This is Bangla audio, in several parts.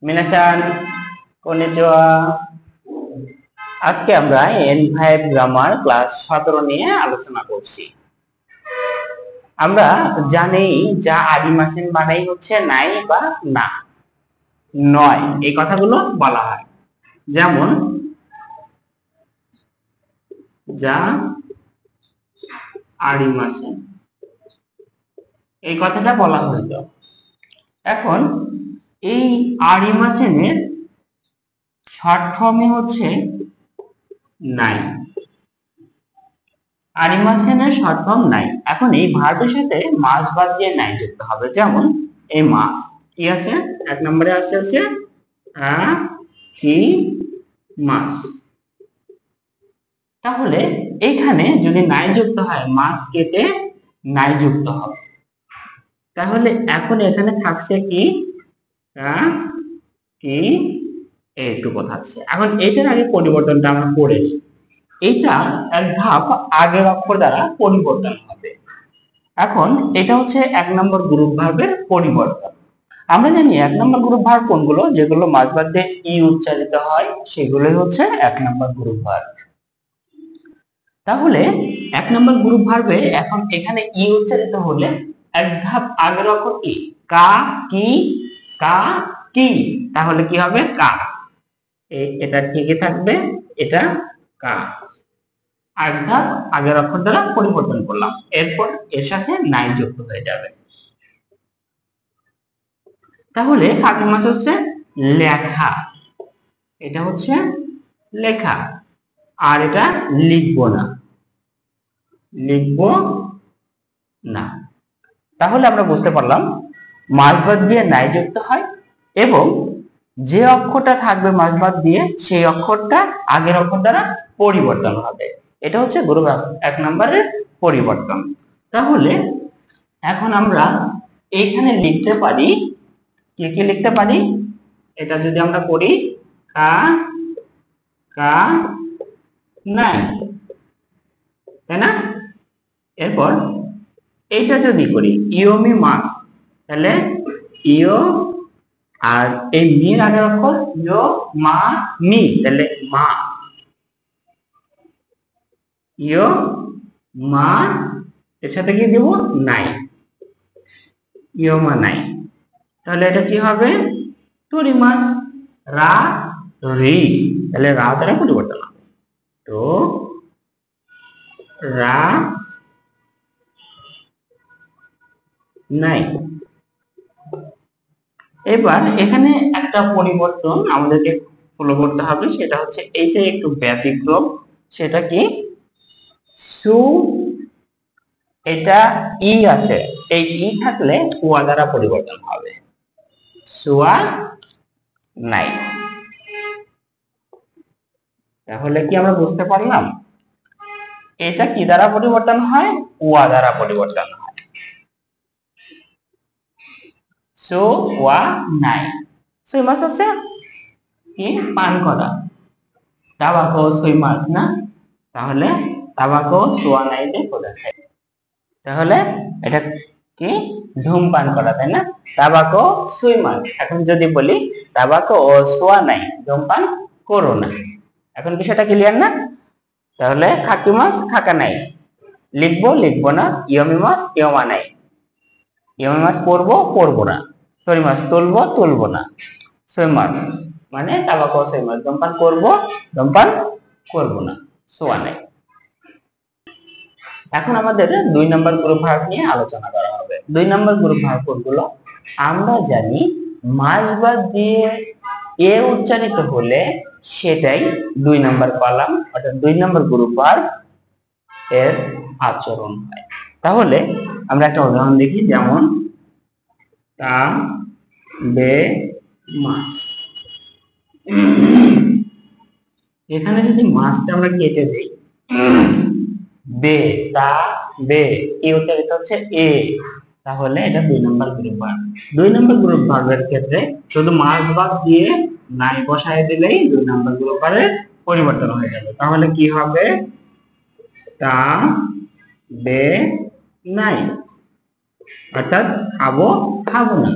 মিনাসান কনিচিওয়া। আজকে আমরা N5 গ্রামার ক্লাস 17 নিয়ে আলোচনা করছি। আমরা জানি যা আদি মাসিন বানাই হচ্ছে নাই বা না, নয়, এই কথাগুলো বলা হয়। যেমন যা আদি মাসিন, এই কথাটা বলা হইল। এখন এই আদি মাসিনের শর্ট ফর্মে হচ্ছে নাই। আরিমাসেনের শর্ট ফর্ম নাই। এখন এই ভার্বের সাথে মাস বাদ দিয়ে নাই যুক্ত হবে। যেমন এই মাস কি আছে, এক নম্বরে আছে কি মাস। তাহলে এখানে যদি নাই যুক্ত হয়, মাস কেটে নাই যুক্ত হবে। তাহলে এখন এখানে থাকছে কি কি এইটুকু থাকছে। এখন এটার আগে পরিবর্তনটা আমরা করে নিই। এটা এক ধাপ আগের অক্ষর দ্বারা পরিবর্তন হবে। এখন এটা হচ্ছে এক নম্বর গ্রুপ ভার্বের পরিবর্তন। আমরা জানি এক নম্বর গ্রুপ ভার্ব কোনগুলো, যেগুলো মাঝ বাদ দিয়ে ই উচ্চারিত হয় সেগুলোই হচ্ছে এক নম্বর গ্রুপ ভার্ব। তাহলে এক নম্বর গ্রুপ ভার্বে এখন এখানে ই উচ্চারিত হলে এক ধাপ আগের অক্ষর কি, কা কি কা কি, তাহলে কি হবে কা। এটা ঠিকই থাকবে, এটা কা। আর ধাপ আগের অক্ষর দ্বারা পরিবর্তন করলাম, এরপর এর সাথে নাই যুক্ত হয়ে যাবে। তাহলে কাকি মাস হচ্ছে লেখা, এটা হচ্ছে লেখা। আর এটা লিখবো না, লিখবো না। তাহলে আমরা বুঝতে পারলাম মাস বাদ দিয়ে নাই যুক্ত হয় এবং যে অক্ষরটা থাকবে মাস বাদ দিয়ে সেই অক্ষরটা আগের অক্ষর দ্বারা পরিবর্তন হবে। এটা হচ্ছে গ্রুপ এক নম্বরের পরিবর্তন। তাহলে এখন আমরা এইখানে লিখতে পারি, কি কি লিখতে পারি, এটা যদি আমরা করি কা কা নাই, তাই না? এরপর এইটা যদি করি ইয়মি মাস, তাহলে ইয় আর এই মির আগের অক্ষর ইয় মা মি, তাহলে মা, ইয় মা, এর সাথে কি দেব নাই, ইয় মা নাই। তাহলে এটা কি হবে তরি মাস, রা রি, তাহলে রা দ্বারা পরিবর্তন হবে, তো রা নাই। এবার এখানে একটা পরিবর্তন আমাদেরকে ফলো করতে হবে, সেটা হচ্ছে এইটা একটু ব্যতিক্রম। সেটা কি, সু, এটা ই আছে, এই ই থাকলে ওয়া দ্বারা পরিবর্তন হবে, সুয়া নাই। তাহলে কি আমরা বুঝতে পারলাম এটা কি দ্বারা পরিবর্তন হয়, ওয়া দ্বারা পরিবর্তন হয়, সো ওয়া নাই। সুই মাছ হচ্ছে কি পান করা, তাবাকো সুই মাছ না, তাহলে তাবাকো সোয়া নাইতে বোঝাচ্ছে। তাহলে এটা কি ধূমপান করা, তাই না? তাবাকো সুই মাছ। এখন যদি বলি তাবাকো ও সোয়া নাই, ধূমপান করো না। এখন বিষয়টা ক্লিয়ার না? তাহলে খাকি মাছ খাকা নাই, লিখবো লিখবো না, ইয়মি মাছ ইয়মা নাই, ইয়মি মাছ পরবো পরবো না, সরি মাছ তুলবো তুলবো না, সই মাছ মানে তাবাকো সই মাছ, ধূমপান করবো ধূমপান করবো না, সোয়া নাই। এখন আমাদের দুই নম্বর গ্রুপ ভার্ব নিয়ে আলোচনা করা হবে। দুই নম্বর গ্রুপ ভার্ব গুলো আমরা জানি মাস বাদ দিয়ে এ উচ্চারিত হলে সেটাই দুই নম্বর কলাম, অর্থাৎ দুই নম্বর গ্রুপ ভার্ব এর আচরণ হয়। তাহলে আমরা একটা উদাহরণ দেখি, যেমন তা বে মাস। এখানে যদি মাসটা আমরা কেটে দেই, বে তা বে কি উচ্চারিত হচ্ছে এ, তাহলে এটা দুই নম্বর গ্রুপ ভার্ব। দুই নম্বর গ্রুপ ভার্বের ক্ষেত্রে শুধু মাস বাদ দিয়ে নাই বসায় দিলেই দুই নম্বর গ্রুপ ভার্বের পরিবর্তন হয়ে যাবে। তাহলে কি হবে তা বে নাই, অর্থাৎ খাবো খাবো না।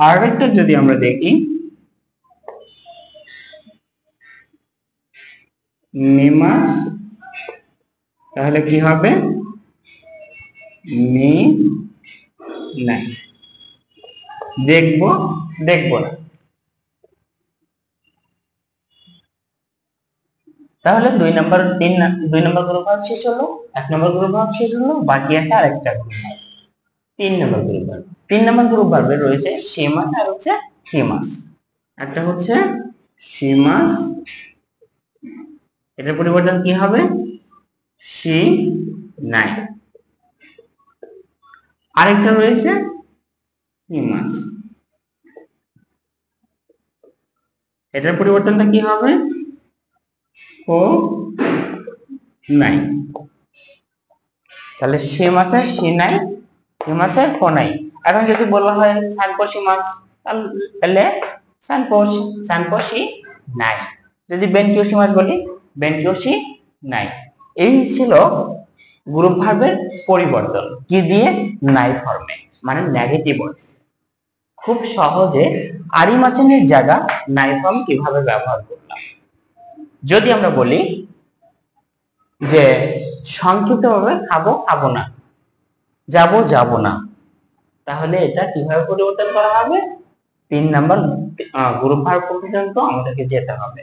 আরেকটা যদি আমরা দেখি মিমাস, তাহলে কি হবে মি নাই। দেখবো দেখবো না। তাহলে দুই নম্বর গ্রুপ ভার্ব শেষ হলো, 1 নম্বর গ্রুপ ভার্ব শেষ হলো, বাকি আছে আরেকটা গ্রুপ ভার্ব, 3 নম্বর গ্রুপ ভার্ব। 3 নম্বর গ্রুপ ভার্বে রয়েছে সে মাস আর হচ্ছে হি মাস। একটা হচ্ছে সি মাস, এটার পরিবর্তন কি হবে সি নাই। আরেকটা রয়েছে হি মাস, এটার পরিবর্তনটা কি হবে ও নাই। তাহলে সে মাসে সে নাই, হি মাসে ও নাই। এখন যদি বলা হয় সানপোষি মাস, তাহলে সানপোষি নাই। যদি বেনকিওশি মাস বলি বেনকিওশি নাই। এই ছিল গ্রুপ ভার্বের পরিবর্তন, কি দিয়ে নাই ফর্মে, মানে নেগেটিভ ভয়েস। খুব সহজে আরি মাসেনের জায়গা নাই ফর্ম কিভাবে ব্যবহার করলাম। যদি আমরা বলি যে সংক্ষিপ্তভাবে খাবো খাবো না, যাবো যাবো না, তাহলে এটা কিভাবে পরিবর্তন করা হবে 3 নাম্বার গ্রুপ ভার্ব পর্যন্ত আমাদেরকে যেতে হবে।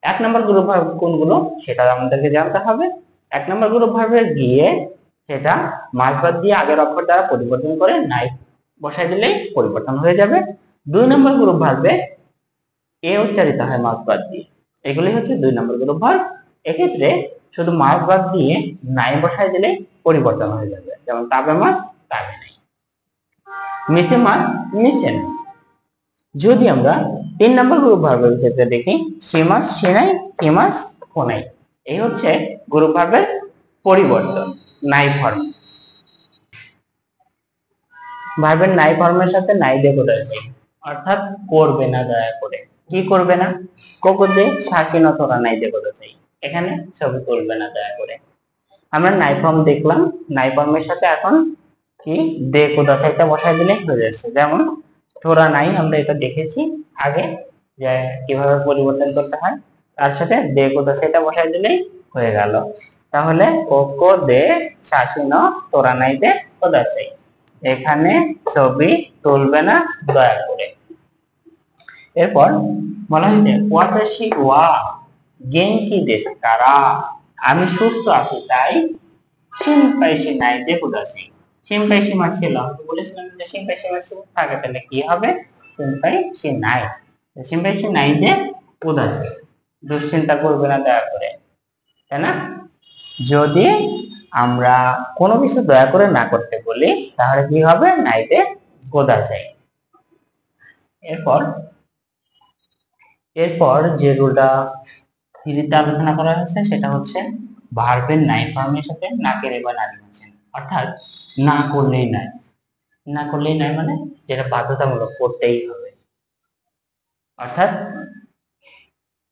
1 নাম্বার গ্রুপ ভার্ব কোনগুলো সেটা আমাদেরকে জানতে হবে। 1 নাম্বার গ্রুপ ভার্বে গিয়ে সেটা মাস বাদ দিয়ে আগের অক্ষর দ্বারা পরিবর্তন করে নাই বসাই দিলেই পরিবর্তন হয়ে যাবে। 2 নাম্বার গ্রুপ ভার্বে এ উচ্চারিত হয় মাস বাদ দিয়ে, এগুলি হচ্ছে 2 নাম্বার গ্রুপ ভার্ব। এক্ষেত্রে শুধু মাস বাদ দিয়ে নাই বসাই দিলে পরিবর্তন হয়ে যাবে, যেমন তাবে মাস তাবে নাই, মিশে মাস মিশে নাই। যদি আমরা 3 নম্বর গ্রুপ ভার্বের ক্ষেত্রে দেখি সে মাস সে নাই, কে মাস কো নাই, এই হচ্ছে গ্রুপ ভার্বের পরিবর্তন নাই ফর্ম। ভার্বের নাই ফর্মের সাথে নাই দিয়ে বোঝাচ্ছে, অর্থাৎ করবে না দয়া করে। কি করবে না? কোকোদে শাসি নতরা নাই দিয়ে বোঝাচ্ছে, এখানে ছবি তুলবে না দয়া করে। আমরা নাই ফর্ম দেখলাম, নাই ফর্মের সাথে এখন কি দে কোদাসাইটা বসাই দিলে হয়ে যাচ্ছে। যেমন থোড়া নাই, আমরা এটা দেখেছি আগে যে কিভাবে পরিবর্তন করতে হয়, তার সাথে দে কোদাসাইটা বসাই দিলেই হয়ে গেল। তাহলে কোকো দে শাসি ন তোরা নাই দে কোদাসাই, এখানে ছবি তুলবে না দয়া করে। এরপর বলা হয়েছে ওয়াতাশি ওয়া গেঙ্কি দেস কারা, আমি সুস্থ আছি তাই শিনপাইশি নাই দে কোদাসাই। শিনপাইশি মাস ছিল, বলেছিলাম যে শিনপাইশি মাস থাকে, তাহলে কি হবে শিনপাইশি নাই, শিনপাইশি নাই দে কোদাসাই, দুশ্চিন্তা করবে না দয়া করে, তাই না? যদি আমরা কোনো কিছু দয়া করে না করতে বলি তাহলে কি হবে নাইতে কোদাসাই। এরপর যে রুলটা থ্রিতে আলোচনা করা হয়েছে সেটা হচ্ছে ভার্বের নাই ফর্মের সাথে নাকের বা নারী মাছেন, অর্থাৎ না করলেই নাই। না করলেই নাই মানে যেটা বাধ্যতামূলক করতেই হবে, অর্থাৎ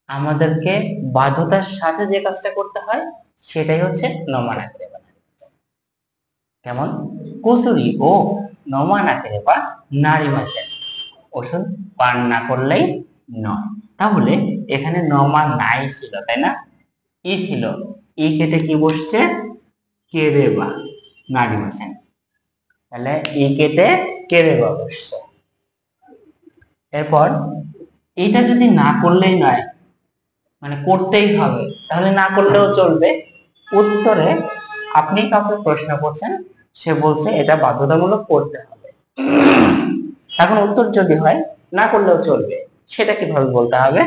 আমাদেরকে বাধ্যতার সাথে যে কাজটা করতে হয় সেটাই হচ্ছে নমা নাকের বা নারী মাছেন। কেমন কচুরি ও নমা নাকের বা নারী মাছেন, ওষুধ পান না করলেই নয়। তাহলে এখানে নমা নাই ছিল, তাই না? ই ছিল, ই কেটে কি বসছে কেরে বা নারী মাছেন, তাহলে ই কেটে কেরে বা বসছে। এরপর এটা যদি না করলেই নয় মানে করতেই হবে, তাহলে না করলেও চলবে। উত্তরে আপনি কাউকে প্রশ্ন করছেন, সে বলছে এটা বাধ্যতামূলক করতে হবে। এখন উত্তর যদি হয় না করলেও চলবে, সেটা কিভাবে বলতে হবে?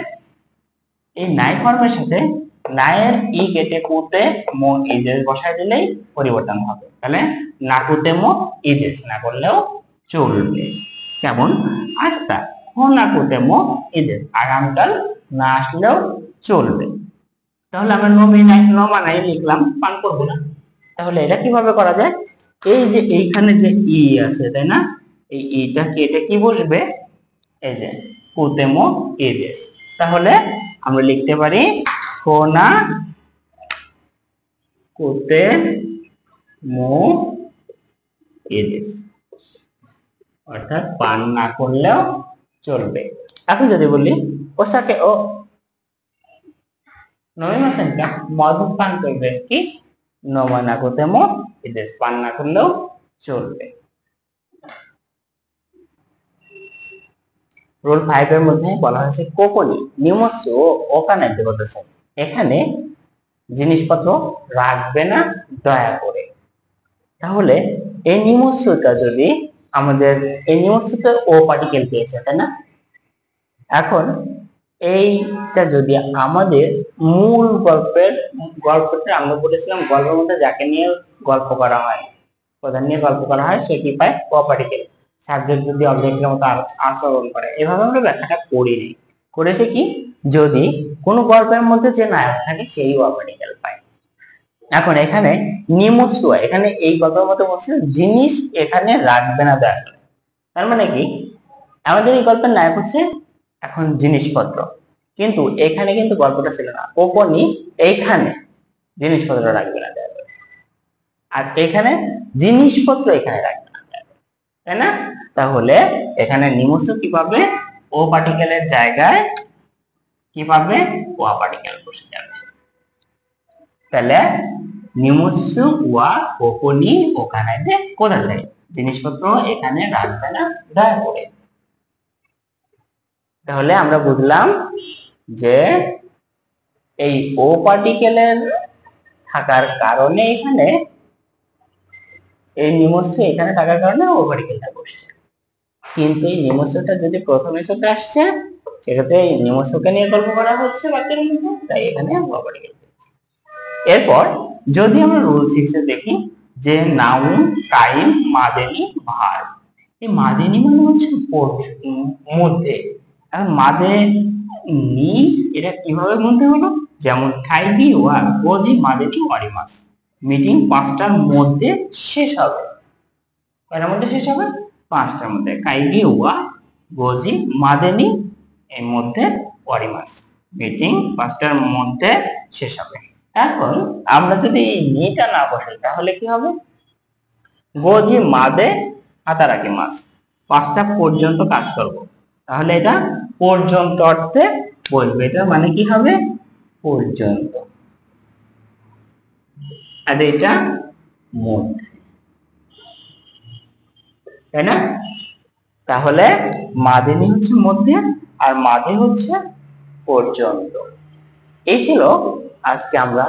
এই নাই ফর্মের সাথে নায়ের ই কেটে কুতে মো ইদেশ বসায় দিলেই পরিবর্তন হবে। তাহলে না কুতে মো ইদেশ না করলেও চলবে। কেমন আস্তা হো না কুতে মো ইদেশ, আগামীকাল না আসলেও চলবে। তাহলে আমরা নমা নাই লিখলাম, পান করবো না। তাহলে এটা কিভাবে করা যায়? এই যে এইখানে যে ই আছে, তাই না, এই ইটা কেটে কি বসবে এই যে কুতেমো ইদেশ, তাহলে আমরা লিখতে পারি কোনা কুতে মো ইদেশ। অর্থাৎ পান না করলেও চলবে। এখন যদি বলি ওসাকে ও নমিমাতেন কা, মধু পান করবেন কি? নমা না করতে মো, এদের পান না করলেও চলবে। রুল 5 এর মধ্যে বলা হয়েছে কোকোনি নিমস্য ও ওকানাইতে বলতেছে, এখানে জিনিসপত্র রাখবে না দয়া করে। তাহলে এই নিমস্যটা যদি আমাদের এই নিমস্যতে ও পার্টিকেল পেয়েছে, তাই না? এখন এইটা যদি আমাদের মূল গল্পটা আমরা বলেছিলাম, গল্পের মধ্যে যাকে নিয়ে গল্প করা হয়, প্রধান নিয়ে গল্প করা হয়, সে কি পায়? ও পার্টিকেল। সাবজেক্ট যদি অবজেক্টের মতো আচরণ করে, এভাবে আমরা ব্যাখ্যাটা করিনি। করেছে কি, যদি কোনো গল্পের মধ্যে যে নায়ক থাকে সেই ও পার্টিকেল পায়। এখন এখানে নিমস্য, এখানে এই গল্পের মধ্যে বলছে জিনিস এখানে রাখবে না দয়া করে। তার মানে কি, আমাদের এই গল্পের নায়ক হচ্ছে এখন জিনিসপত্র, কিন্তু এখানে কিন্তু গল্পটা ছিল না। কোকোনি এইখানে জিনিসপত্র রাখবে না দয়া করে, আর এখানে জিনিসপত্র এখানে রাখবে না, তাই না? তাহলে এখানে নিমস্য কি পাবে? ও পার্টিকেলের জায়গায় কি পাবে? ও পার্টিকেল বসে যাবে। তাহলে নিমস্য ওয়া কোকোনি ওখানে কোথায় যায়, জিনিসপত্র এখানে রাখবে না দয়া করে। তাহলে আমরা বুঝলাম যে এই ও পার্টিকেলের থাকার কারণে এখানে এই নিমস্য এখানে থাকার কারণে ও পার্টিকেলটা বসছে। কিন্তু এই নিমস্যটা যদি প্রথমে চলে আসছে, সেক্ষেত্রে এই নিমস্যকে নিয়ে গল্প করা হচ্ছে বাক্যের মধ্যে, তাই এখানে ও পার্টিকেল। এরপর যদি আমরা রুল 6 এ দেখি যে নাউন, টাইম, মাদেনি, ভার্ব। এই মাদেনি মানে হচ্ছে মধ্যে। এখন মাদেনি এটা কিভাবে মধ্যে হলো? যেমন কাইবি ওয়া গোজি মাদেনি ওয়ারিমাস, মিটিং 5টার মধ্যে শেষ হবে। কয়টার মধ্যে শেষ হবে? 5টার মধ্যে। কাইবি ওয়া গোজি মাদেনি এর মধ্যে ওয়ারিমাস, মিটিং 5টার মধ্যে শেষ হবে। এখন আমরা যদি এই নিটা না বসাই তাহলে কি হবে? গোজি মাদে হাতারাকি মাস, 5টা পর্যন্ত কাজ করব, তাহলে এটা পর্যন্ত অর্থে বলবে। এটা মানে কি হবে? পর্যন্ত। আর এটা মধ্যে, তাই না? তাহলে মাদেনি হচ্ছে মধ্যে, আর মাদে হচ্ছে পর্যন্ত। এই ছিল আজকে আমরা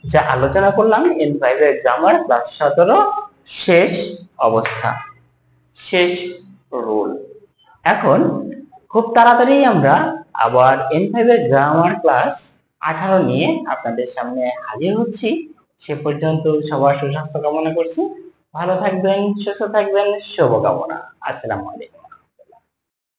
যা আলোচনা করলাম N5 এর গ্রামার ক্লাস 17 শেষ অবস্থা, শেষ রুল। এখন খুব তাড়াতাড়ি আমরা আবার N5 এর গ্রামার ক্লাস 18 নিয়ে আপনাদের সামনে হাজির হচ্ছি। সে পর্যন্ত সবার সুস্বাস্থ্য কামনা করছি। ভালো থাকবেন, সুস্থ থাকবেন, শুভকামনা। আসসালামু আলাইকুম।